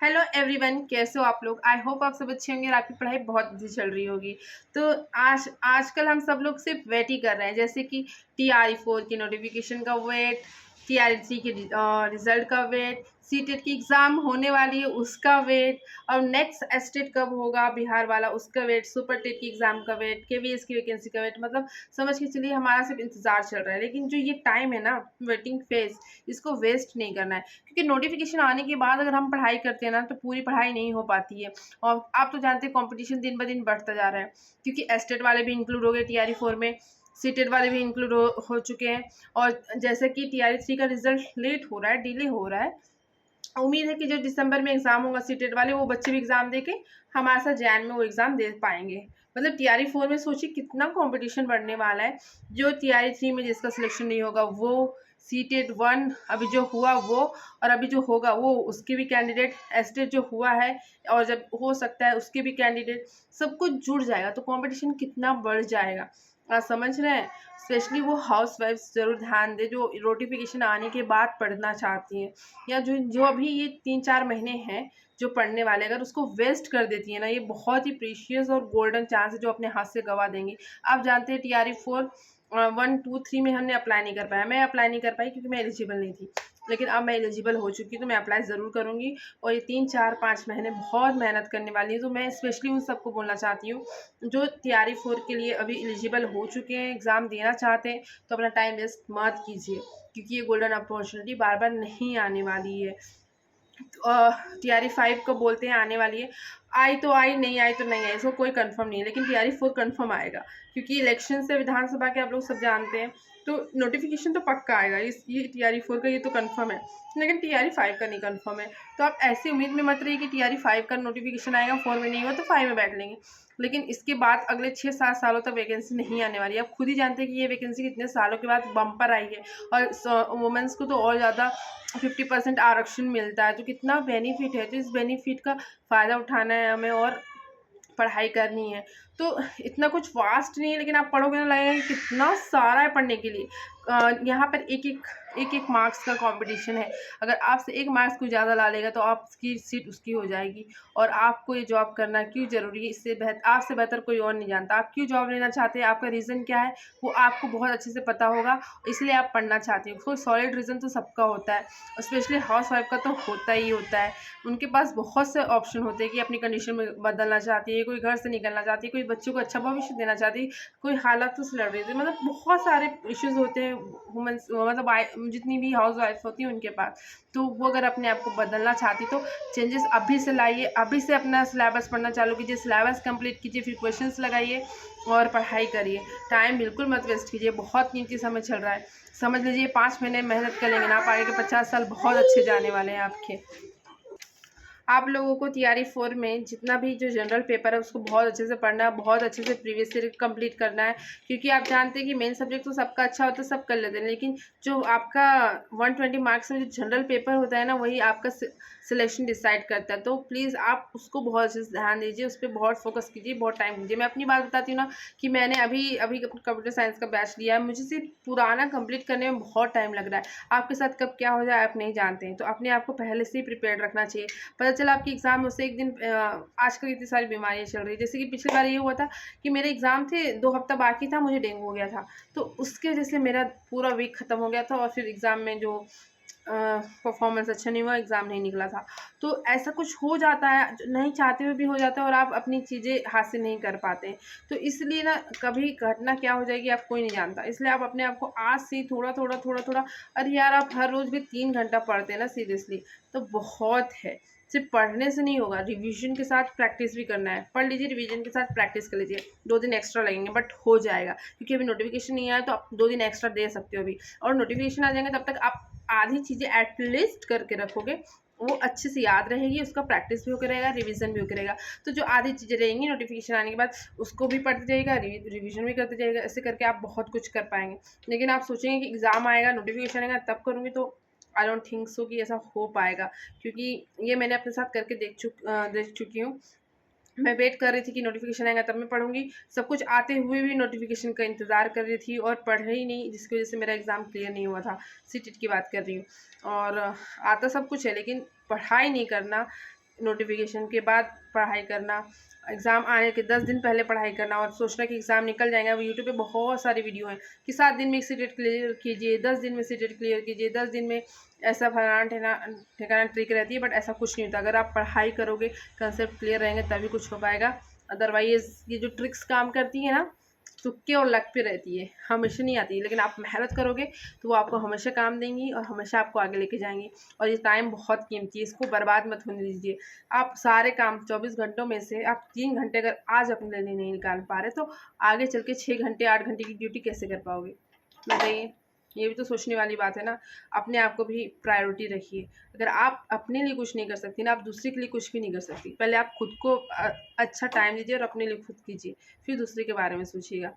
Hello everyone, कैसे हो आप लोग। आई होप आप सब अच्छे होंगे और आपकी पढ़ाई बहुत अच्छी चल रही होगी। तो आजकल हम सब लोग सिर्फ वेट ही कर रहे हैं, जैसे कि TRE 4 की नोटिफिकेशन का वेट, TRE 3 के रिजल्ट का वेट, सीटेट की एग्ज़ाम होने वाली है उसका वेट, और नेक्स्ट एस्टेट कब होगा बिहार वाला उसका वेट, सुपर टेट की एग्ज़ाम का वेट, KVS की वैकेंसी का वेट। मतलब समझ के चलिए हमारा सिर्फ इंतज़ार चल रहा है। लेकिन जो ये टाइम है ना, वेटिंग फेज, इसको वेस्ट नहीं करना है, क्योंकि नोटिफिकेशन आने के बाद अगर हम पढ़ाई करते हैं ना तो पूरी पढ़ाई नहीं हो पाती है। और आप तो जानते हैं कंपटीशन दिन ब दिन बढ़ता जा रहा है, क्योंकि एस्टेट वाले भी इंक्लूड हो गए TRE 4 में, सीटेट वाले भी इंक्लूड हो चुके हैं। और जैसे कि TRE 3 का रिजल्ट लेट हो रहा है, डिले हो रहा है, उम्मीद है कि जो दिसंबर में एग्ज़ाम होगा सीटेट वाले, वो बच्चे भी एग्ज़ाम दे के हमारे साथ जैन में वो एग्ज़ाम दे पाएंगे। मतलब TRE 4 में सोचिए कितना कंपटीशन बढ़ने वाला है। जो TRE 3 में जिसका सिलेक्शन नहीं होगा वो सीटेट 1 अभी जो हुआ वो, और अभी जो होगा वो उसके भी कैंडिडेट, एस्टेट जो हुआ है और जब हो सकता है उसके भी कैंडिडेट, सब कुछ जुड़ जाएगा तो कंपटीशन कितना बढ़ जाएगा। आप समझ रहे हैं। स्पेशली वो हाउस वाइफ्स ज़रूर ध्यान दें जो नोटिफिकेशन आने के बाद पढ़ना चाहती हैं, या जो जो अभी ये 3-4 महीने हैं जो पढ़ने वाले, अगर उसको वेस्ट कर देती है ना, ये बहुत ही प्रीशियस और गोल्डन चांस है जो अपने हाथ से गवा देंगी। आप जानते हैं TRE 4 1, 2, 3 में हमने अप्लाई नहीं कर पाया, मैं अप्लाई नहीं कर पाई क्योंकि मैं एलिजिबल नहीं थी। लेकिन अब मैं एलिजिबल हो चुकी हूँ तो मैं अप्लाई ज़रूर करूँगी। और ये 3-4-5 महीने बहुत मेहनत करने वाली है, तो मैं स्पेशली उन सबको बोलना चाहती हूँ जो TRE 4 के लिए अभी एलिजिबल हो चुके हैं, एग्ज़ाम देना चाहते हैं, तो अपना टाइम वेस्ट मत कीजिए, क्योंकि ये गोल्डन अपॉर्चुनिटी बार बार नहीं आने वाली है। TRE 5 को बोलते हैं आने वाली है, आई तो आई, नहीं आई तो नहीं आई, इसको कोई कंफर्म नहीं है। लेकिन TRE 4 कंफर्म आएगा, क्योंकि इलेक्शन से विधानसभा के आप लोग सब जानते हैं, तो नोटिफिकेशन तो पक्का आएगा। इस ये TRE 4 का ये तो कंफर्म है, लेकिन TRE 5 का नहीं कंफर्म है। तो आप ऐसी उम्मीद में मत रहिए कि TRE 5 का नोटिफिकेशन आएगा, 4 में नहीं हुआ तो 5 में बैठ लेंगे। लेकिन इसके बाद अगले 6-7 सालों तक वैकेंसी नहीं आने वाली है। आप खुद ही जानते हैं कि ये वैकेंसी कितने सालों के बाद बम्पर आई है, और वुमेंस को तो और ज़्यादा 50% आरक्षण मिलता है, तो कितना बेनिफिट है। तो इस बेनिफिट का फ़ायदा उठाना है हमें और पढ़ाई करनी है। तो इतना कुछ वास्ट नहीं है, लेकिन आप पढ़ोगे ना लगेगा कि कितना सारा है पढ़ने के लिए। यहाँ पर एक मार्क्स का कंपटीशन है। अगर आपसे 1 मार्क्स कोई ज़्यादा ला लेगा तो आपकी सीट उसकी हो जाएगी, और आपको ये जॉब करना क्यों ज़रूरी है, इससे आपसे बेहतर कोई और नहीं जानता। आप क्यों जॉब लेना चाहते हैं, आपका रीज़न क्या है, वो आपको बहुत अच्छे से पता होगा, इसलिए आप पढ़ना चाहते हो। कोई सॉलिड रीज़न तो सबका होता है, और स्पेशली हाउस वाइफ का तो होता ही होता है। उनके पास बहुत से ऑप्शन होते हैं कि अपनी कंडीशन में बदलना चाहती है, कोई घर से निकलना चाहती है, कोई बच्चों को अच्छा भविष्य देना चाहती है, कोई हालातों से लड़ रही थी। मतलब बहुत सारे इश्यूज होते हैं वुमेन्स, मतलब जितनी भी हाउस वाइफ होती हैं उनके पास। तो वो अगर अपने आप को बदलना चाहती तो चेंजेस अभी से लाइए, अभी से अपना सिलेबस पढ़ना चालू कीजिए, सिलेबस कंप्लीट कीजिए, फिर क्वेश्चंस लगाइए और पढ़ाई करिए। टाइम बिल्कुल मत वेस्ट कीजिए, बहुत कीमती समय चल रहा है। समझ लीजिए 5 महीने मेहनत करेंगे ना, आप आगे के 50 साल बहुत अच्छे जाने वाले हैं आपके। आप लोगों को TRE 4 में जितना भी जो जनरल पेपर है उसको बहुत अच्छे से पढ़ना है, बहुत अच्छे से प्रीवियस ईयर कंप्लीट करना है, क्योंकि आप जानते हैं कि मेन सब्जेक्ट तो सबका अच्छा होता है, सब कर लेते हैं, लेकिन जो आपका 120 मार्क्स में जो जनरल पेपर होता है ना, वही आपका सिलेक्शन डिसाइड करता है। तो प्लीज़ आप उसको बहुत अच्छे से ध्यान दीजिए, उस पर बहुत फोकस कीजिए, बहुत टाइम दीजिए। मैं अपनी बात बताती हूँ ना, कि मैंने अभी अभी कंप्यूटर साइंस का बैच लिया है, मुझे सिर्फ पुराना कंप्लीट करने में बहुत टाइम लग रहा है। आपके साथ कब क्या हो जाए आप नहीं जानते हैं, तो अपने आप को पहले से ही प्रिपेयर रखना चाहिए। पता चला आपकी एग्ज़ाम उससे एक दिन, आजकल इतनी सारी बीमारियाँ चल रही है, जैसे कि पिछली बार ये हुआ था कि मेरे एग्ज़ाम थे, 2 हफ्ता बाकी था, मुझे डेंगू हो गया था, तो उसकी वजह से मेरा पूरा वीक ख़त्म हो गया था, और फिर एग्ज़ाम में जो परफॉर्मेंस अच्छा नहीं हुआ, एग्ज़ाम नहीं निकला था। तो ऐसा कुछ हो जाता है, जो नहीं चाहते हुए भी हो जाता है, और आप अपनी चीज़ें हासिल नहीं कर पाते हैं। तो इसलिए ना, कभी घटना क्या हो जाएगी आप कोई नहीं जानता, इसलिए आप अपने आप को आज से ही थोड़ा थोड़ा थोड़ा थोड़ा, अरे यार आप हर रोज़ भी 3 घंटा पढ़ते हैं ना सीरियसली, तो बहुत है। सिर्फ पढ़ने से नहीं होगा, रिवीजन के साथ प्रैक्टिस भी करना है। पढ़ लीजिए, रिवीजन के साथ प्रैक्टिस कर लीजिए, 2 दिन एक्स्ट्रा लगेंगे बट हो जाएगा, क्योंकि अभी नोटिफिकेशन नहीं आया तो आप 2 दिन एक्स्ट्रा दे सकते हो अभी, और नोटिफिकेशन आ जाएंगे तब तक आप आधी चीज़ें एटलीस्ट करके रखोगे, वो अच्छे से याद रहेगी, उसका प्रैक्टिस भी होकर रहेगा, रिवीजन भी होकर रहेगा। तो जो आधी चीज़ें रहेंगी नोटिफिकेशन आने के बाद, उसको भी पढ़ते जाइएगा, रिवीजन भी करते जाइएगा, ऐसे करके आप बहुत कुछ कर पाएंगे। लेकिन आप सोचेंगे कि एग्ज़ाम आएगा, नोटिफिकेशन आएगा तब करूँगी, तो आई डोंट थिंक सो कि ऐसा हो पाएगा, क्योंकि ये मैंने अपने साथ करके देख चुकी हूँ। मैं वेट कर रही थी कि नोटिफिकेशन आएगा तब मैं पढ़ूंगी, सब कुछ आते हुए भी नोटिफिकेशन का इंतज़ार कर रही थी और पढ़ ही नहीं, जिसकी वजह से मेरा एग्ज़ाम क्लियर नहीं हुआ था। सीटेट की बात कर रही हूँ। और आता सब कुछ है, लेकिन पढ़ाई नहीं करना, नोटिफिकेशन के बाद पढ़ाई करना, एग्ज़ाम आने के 10 दिन पहले पढ़ाई करना और सोचना कि एग्ज़ाम निकल जाएगा। अब यूट्यूब पे बहुत सारी वीडियो हैं कि 7 दिन में सीटेट क्लियर कीजिए, 10 दिन में सीटेट क्लियर कीजिए, 10 दिन में ऐसा फलाना ठिकाना ट्रिक रहती है, बट ऐसा कुछ नहीं होता। अगर आप पढ़ाई करोगे, कंसेप्ट क्लियर रहेंगे, तभी कुछ हो पाएगा। अदरवाइज़ ये जो ट्रिक्स काम करती है ना, तुक्के और लक पे रहती है, हमेशा नहीं आती है। लेकिन आप मेहनत करोगे तो वो आपको हमेशा काम देंगी और हमेशा आपको आगे लेके जाएंगी। और ये टाइम बहुत कीमती है, इसको बर्बाद मत होने दीजिए। आप सारे काम 24 घंटों में से आप 3 घंटे अगर आज अपने लिए नहीं निकाल पा रहे, तो आगे चल के 6 घंटे 8 घंटे की ड्यूटी कैसे कर पाओगे? बताइए। ये भी तो सोचने वाली बात है ना। अपने आप को भी प्रायोरिटी रखिए। अगर आप अपने लिए कुछ नहीं कर सकती ना, आप दूसरे के लिए कुछ भी नहीं कर सकती। पहले आप खुद को अच्छा टाइम दीजिए और अपने लिए खुद कीजिए, फिर दूसरे के बारे में सोचिएगा।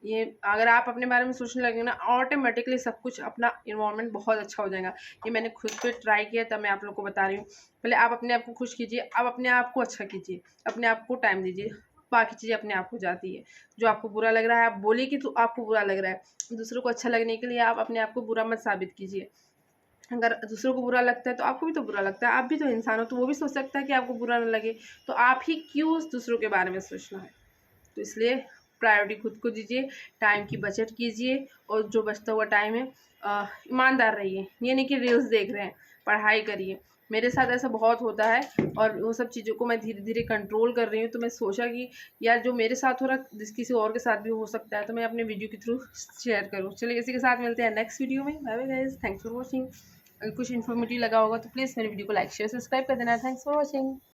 ये अगर आप अपने बारे में सोचने लगेंगे ना, ऑटोमेटिकली सब कुछ, अपना इन्वायरमेंट बहुत अच्छा हो जाएगा। ये मैंने खुद पे ट्राई किया, तब मैं आप लोग को बता रही हूँ। पहले आप अपने आप को खुश कीजिए, आप अपने आप को अच्छा कीजिए, अपने आप को टाइम दीजिए, बाकी चीज़ें अपने आप हो जाती है। जो आपको बुरा लग रहा है, आप बोलिए कि तो आपको बुरा लग रहा है, दूसरों को अच्छा लगने के लिए आप अपने आप को बुरा मत साबित कीजिए। अगर दूसरों को बुरा लगता है तो आपको भी तो बुरा लगता है, आप भी तो इंसान हो, तो वो भी सोच सकता है कि आपको बुरा ना लगे। तो आप ही क्यों दूसरों के बारे में सोचना है? तो इसलिए प्रायोरिटी खुद को दीजिए, टाइम की बचत कीजिए और जो बचता हुआ टाइम है ईमानदार रहिए। ये नहीं कि रील्स देख रहे हैं, पढ़ाई करिए। मेरे साथ ऐसा बहुत होता है और वो सब चीज़ों को मैं धीरे धीरे कंट्रोल कर रही हूँ। तो मैं सोचा कि यार जो मेरे साथ हो रहा है जिस किसी और के साथ भी हो सकता है, तो मैं अपने वीडियो के थ्रू शेयर करूँ। चलिए इसी के साथ मिलते हैं नेक्स्ट वीडियो में। Bye bye guys, thanks for watching. अगर कुछ इन्फॉर्मेटिव लगा होगा तो प्लीज़ मेरे वीडियो को लाइक शेयर सब्सक्राइब कर देना। Thanks for watching.